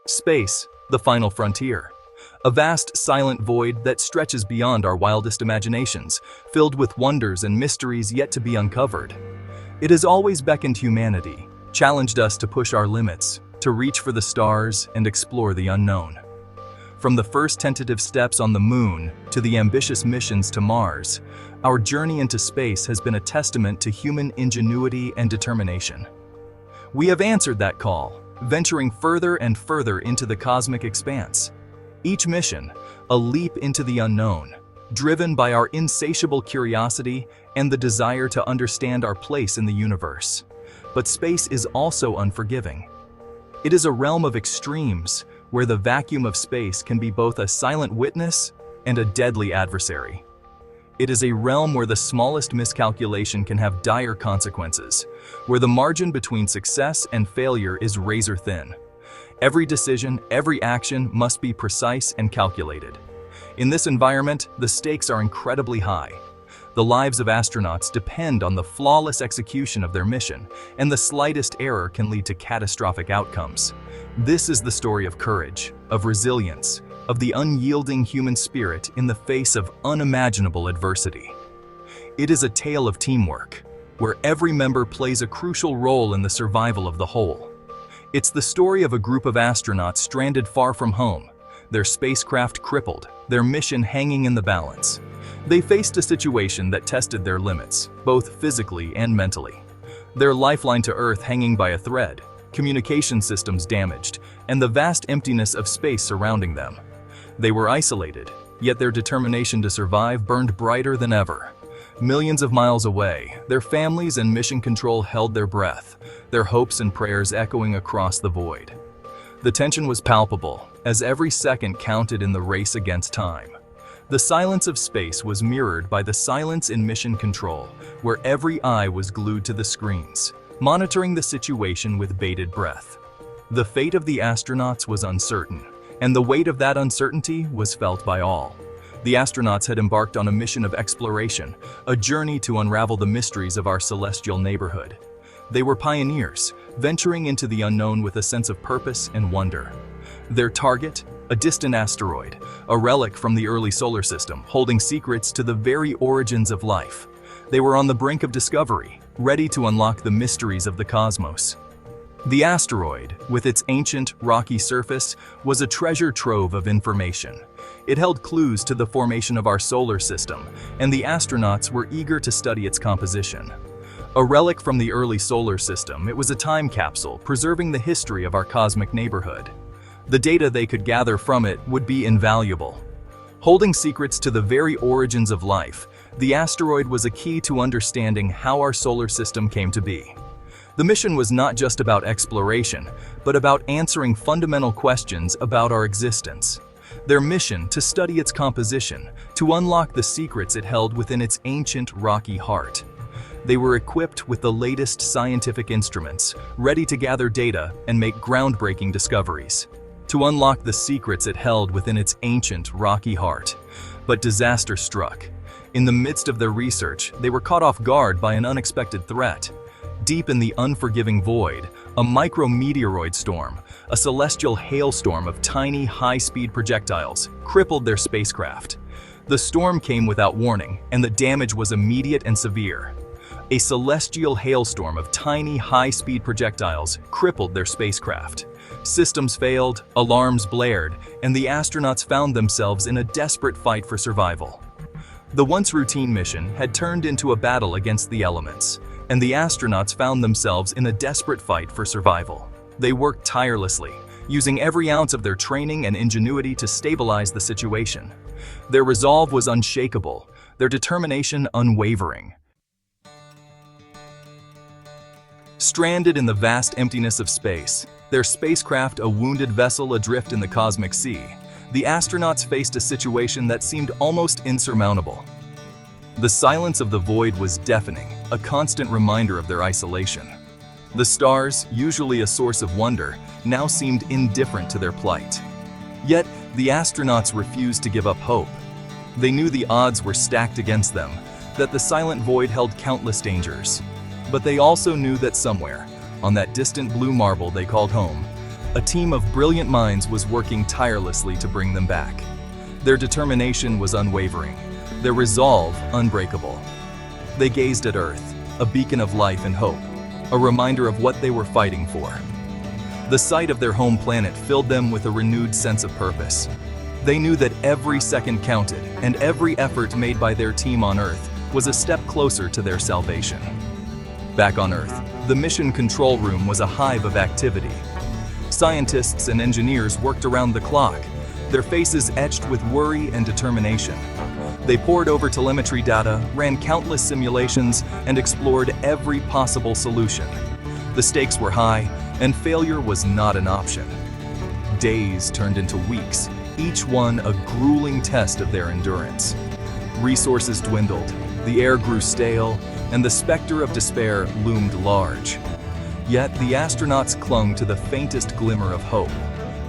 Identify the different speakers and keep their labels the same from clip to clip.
Speaker 1: Space, the final frontier. A vast, silent void that stretches beyond our wildest imaginations, filled with wonders and mysteries yet to be uncovered. It has always beckoned humanity, challenged us to push our limits, to reach for the stars and explore the unknown. From the first tentative steps on the moon to the ambitious missions to Mars, our journey into space has been a testament to human ingenuity and determination. We have answered that call, venturing further and further into the cosmic expanse. Each mission, a leap into the unknown, driven by our insatiable curiosity and the desire to understand our place in the universe. But space is also unforgiving. It is a realm of extremes, where the vacuum of space can be both a silent witness and a deadly adversary. It is a realm where the smallest miscalculation can have dire consequences, where the margin between success and failure is razor thin. Every decision, every action must be precise and calculated. In this environment, the stakes are incredibly high. The lives of astronauts depend on the flawless execution of their mission, and the slightest error can lead to catastrophic outcomes. This is the story of courage, of resilience, of the unyielding human spirit in the face of unimaginable adversity. It is a tale of teamwork, where every member plays a crucial role in the survival of the whole. It's the story of a group of astronauts stranded far from home, their spacecraft crippled, their mission hanging in the balance. They faced a situation that tested their limits, both physically and mentally. Their lifeline to Earth hanging by a thread, communication systems damaged, and the vast emptiness of space surrounding them. They were isolated, yet their determination to survive burned brighter than ever. Millions of miles away, their families and mission control held their breath, their hopes and prayers echoing across the void. The tension was palpable, as every second counted in the race against time. The silence of space was mirrored by the silence in mission control, where every eye was glued to the screens, monitoring the situation with bated breath. The fate of the astronauts was uncertain, and the weight of that uncertainty was felt by all. The astronauts had embarked on a mission of exploration, a journey to unravel the mysteries of our celestial neighborhood. They were pioneers, venturing into the unknown with a sense of purpose and wonder. Their target, a distant asteroid, a relic from the early solar system, holding secrets to the very origins of life. They were on the brink of discovery, ready to unlock the mysteries of the cosmos. The asteroid, with its ancient, rocky surface, was a treasure trove of information. It held clues to the formation of our solar system, and the astronauts were eager to study its composition. A relic from the early solar system, it was a time capsule preserving the history of our cosmic neighborhood. The data they could gather from it would be invaluable. Holding secrets to the very origins of life, the asteroid was a key to understanding how our solar system came to be. The mission was not just about exploration, but about answering fundamental questions about our existence. Their mission to study its composition, to unlock the secrets it held within its ancient rocky heart. They were equipped with the latest scientific instruments, ready to gather data and make groundbreaking discoveries. To unlock the secrets it held within its ancient rocky heart. But disaster struck. In the midst of their research, they were caught off guard by an unexpected threat. Deep in the unforgiving void, a micrometeoroid storm, a celestial hailstorm of tiny, high-speed projectiles, crippled their spacecraft. The storm came without warning, and the damage was immediate and severe. A celestial hailstorm of tiny, high-speed projectiles crippled their spacecraft. Systems failed, alarms blared, and the astronauts found themselves in a desperate fight for survival. The once routine mission had turned into a battle against the elements, and the astronauts found themselves in a desperate fight for survival. They worked tirelessly, using every ounce of their training and ingenuity to stabilize the situation. Their resolve was unshakable, their determination unwavering. Stranded in the vast emptiness of space, their spacecraft a wounded vessel adrift in the cosmic sea, the astronauts faced a situation that seemed almost insurmountable. The silence of the void was deafening, a constant reminder of their isolation. The stars, usually a source of wonder, now seemed indifferent to their plight. Yet, the astronauts refused to give up hope. They knew the odds were stacked against them, that the silent void held countless dangers. But they also knew that somewhere, on that distant blue marble they called home, A team of brilliant minds was working tirelessly to bring them back. Their determination was unwavering, their resolve unbreakable. They gazed at Earth, a beacon of life and hope, a reminder of what they were fighting for. The sight of their home planet filled them with a renewed sense of purpose. They knew that every second counted, and every effort made by their team on Earth was a step closer to their salvation. Back on Earth, the mission control room was a hive of activity. Scientists and engineers worked around the clock, their faces etched with worry and determination. They pored over telemetry data, ran countless simulations, and explored every possible solution. The stakes were high, and failure was not an option. Days turned into weeks, each one a grueling test of their endurance. Resources dwindled, the air grew stale, and the specter of despair loomed large. Yet the astronauts clung to the faintest glimmer of hope,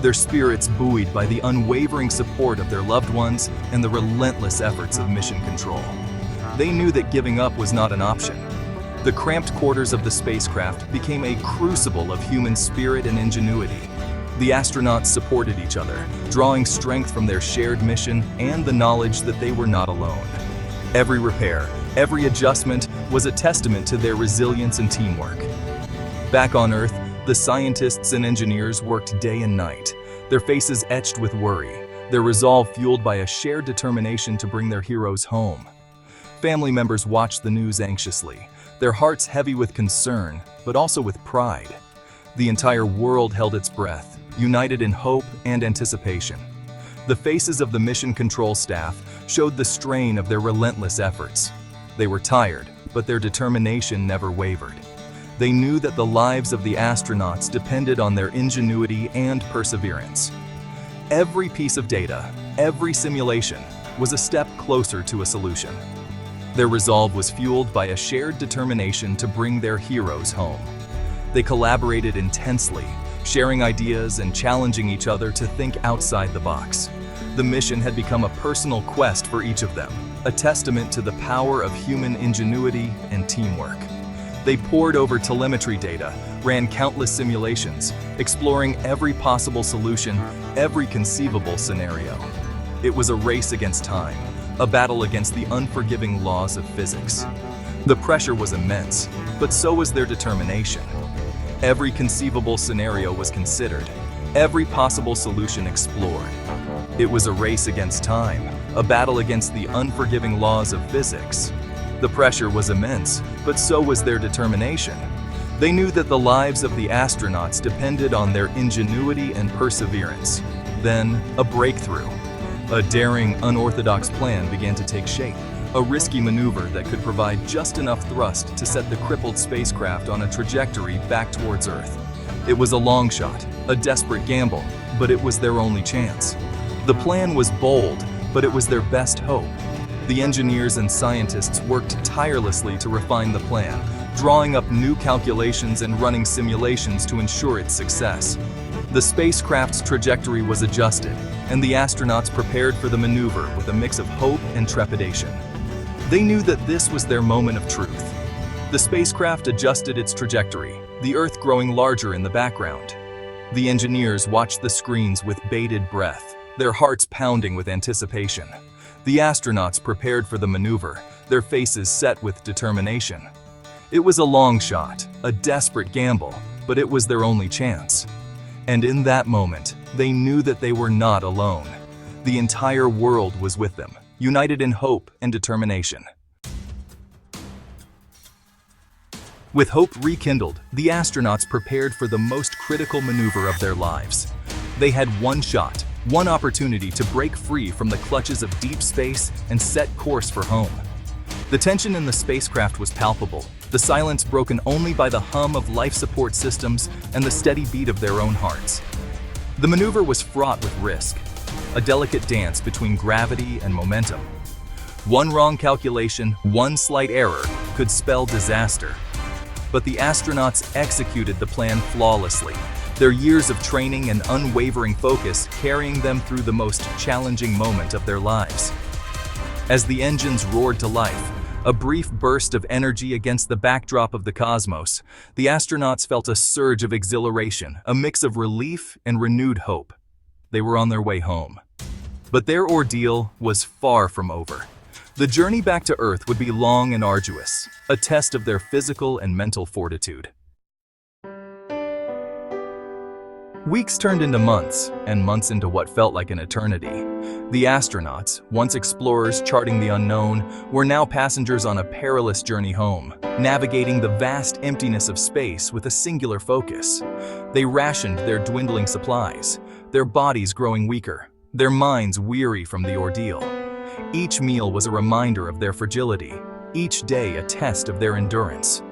Speaker 1: their spirits buoyed by the unwavering support of their loved ones and the relentless efforts of mission control. They knew that giving up was not an option. The cramped quarters of the spacecraft became a crucible of human spirit and ingenuity. The astronauts supported each other, drawing strength from their shared mission and the knowledge that they were not alone. Every repair, every adjustment was a testament to their resilience and teamwork. Back on Earth, the scientists and engineers worked day and night, their faces etched with worry, their resolve fueled by a shared determination to bring their heroes home. Family members watched the news anxiously, their hearts heavy with concern, but also with pride. The entire world held its breath, united in hope and anticipation. The faces of the mission control staff showed the strain of their relentless efforts. They were tired, but their determination never wavered. They knew that the lives of the astronauts depended on their ingenuity and perseverance. Every piece of data, every simulation, was a step closer to a solution. Their resolve was fueled by a shared determination to bring their heroes home. They collaborated intensely, sharing ideas and challenging each other to think outside the box. The mission had become a personal quest for each of them, a testament to the power of human ingenuity and teamwork. They pored over telemetry data, ran countless simulations, exploring every possible solution, every conceivable scenario. It was a race against time, a battle against the unforgiving laws of physics. The pressure was immense, but so was their determination. Every conceivable scenario was considered, every possible solution explored. It was a race against time, a battle against the unforgiving laws of physics. The pressure was immense, but so was their determination. They knew that the lives of the astronauts depended on their ingenuity and perseverance. Then, a breakthrough. A daring, unorthodox plan began to take shape, a risky maneuver that could provide just enough thrust to set the crippled spacecraft on a trajectory back towards Earth. It was a long shot, a desperate gamble, but it was their only chance. The plan was bold, but it was their best hope. The engineers and scientists worked tirelessly to refine the plan, drawing up new calculations and running simulations to ensure its success. The spacecraft's trajectory was adjusted, and the astronauts prepared for the maneuver with a mix of hope and trepidation. They knew that this was their moment of truth. The spacecraft adjusted its trajectory, the Earth growing larger in the background. The engineers watched the screens with bated breath, their hearts pounding with anticipation. The astronauts prepared for the maneuver, their faces set with determination. It was a long shot, a desperate gamble, but it was their only chance. And in that moment, they knew that they were not alone. The entire world was with them, united in hope and determination. With hope rekindled, the astronauts prepared for the most critical maneuver of their lives. They had one shot, one opportunity to break free from the clutches of deep space and set course for home. The tension in the spacecraft was palpable, the silence broken only by the hum of life support systems and the steady beat of their own hearts. The maneuver was fraught with risk, a delicate dance between gravity and momentum. One wrong calculation, one slight error could spell disaster. But the astronauts executed the plan flawlessly, their years of training and unwavering focus carrying them through the most challenging moment of their lives. As the engines roared to life, A brief burst of energy against the backdrop of the cosmos. The astronauts felt a surge of exhilaration, a mix of relief and renewed hope. They were on their way home. But their ordeal was far from over. The journey back to Earth would be long and arduous, a test of their physical and mental fortitude. Weeks turned into months, and months into what felt like an eternity. The astronauts, once explorers charting the unknown, were now passengers on a perilous journey home, navigating the vast emptiness of space with a singular focus. They rationed their dwindling supplies, their bodies growing weaker, their minds weary from the ordeal. Each meal was a reminder of their fragility, each day a test of their endurance.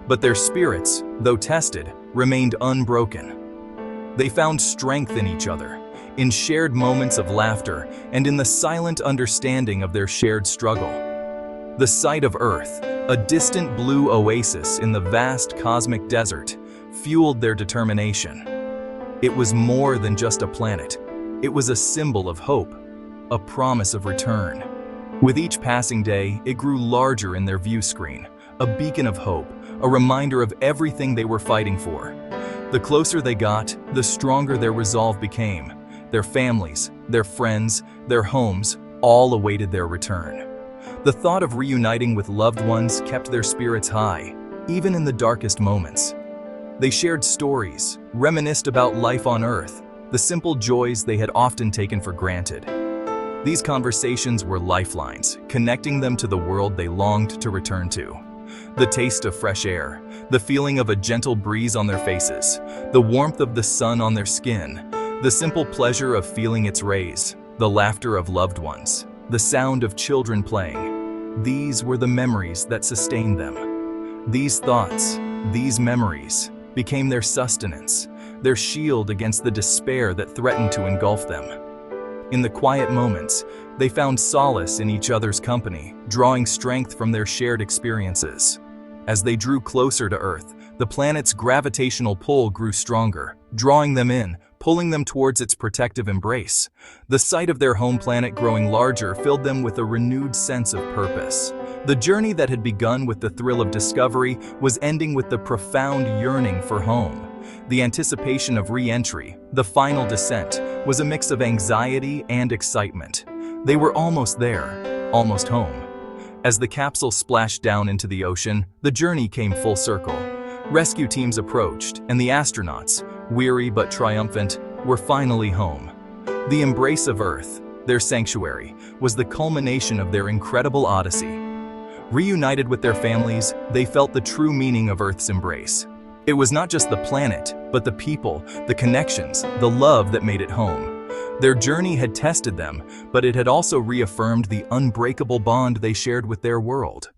Speaker 1: But their spirits, though tested, remained unbroken. They found strength in each other, in shared moments of laughter, and in the silent understanding of their shared struggle. The sight of Earth, a distant blue oasis in the vast cosmic desert, fueled their determination. It was more than just a planet. It was a symbol of hope, a promise of return. With each passing day, it grew larger in their view screen, a beacon of hope, a reminder of everything they were fighting for. The closer they got, the stronger their resolve became. Their families, their friends, their homes, all awaited their return. The thought of reuniting with loved ones kept their spirits high, even in the darkest moments. They shared stories, reminisced about life on Earth, the simple joys they had often taken for granted. These conversations were lifelines, connecting them to the world they longed to return to. The taste of fresh air, the feeling of a gentle breeze on their faces, the warmth of the sun on their skin, the simple pleasure of feeling its rays, the laughter of loved ones, the sound of children playing. These were the memories that sustained them. These thoughts, these memories, became their sustenance, their shield against the despair that threatened to engulf them. In the quiet moments, they found solace in each other's company, drawing strength from their shared experiences. As they drew closer to Earth, the planet's gravitational pull grew stronger, drawing them in, pulling them towards its protective embrace. The sight of their home planet growing larger filled them with a renewed sense of purpose. The journey that had begun with the thrill of discovery was ending with the profound yearning for home. The anticipation of re-entry, the final descent, was a mix of anxiety and excitement. They were almost there, almost home. As the capsule splashed down into the ocean, the journey came full circle. Rescue teams approached, and the astronauts, weary but triumphant, were finally home. The embrace of Earth, their sanctuary, was the culmination of their incredible odyssey. Reunited with their families, they felt the true meaning of Earth's embrace. It was not just the planet, but the people, the connections, the love that made it home. Their journey had tested them, but it had also reaffirmed the unbreakable bond they shared with their world.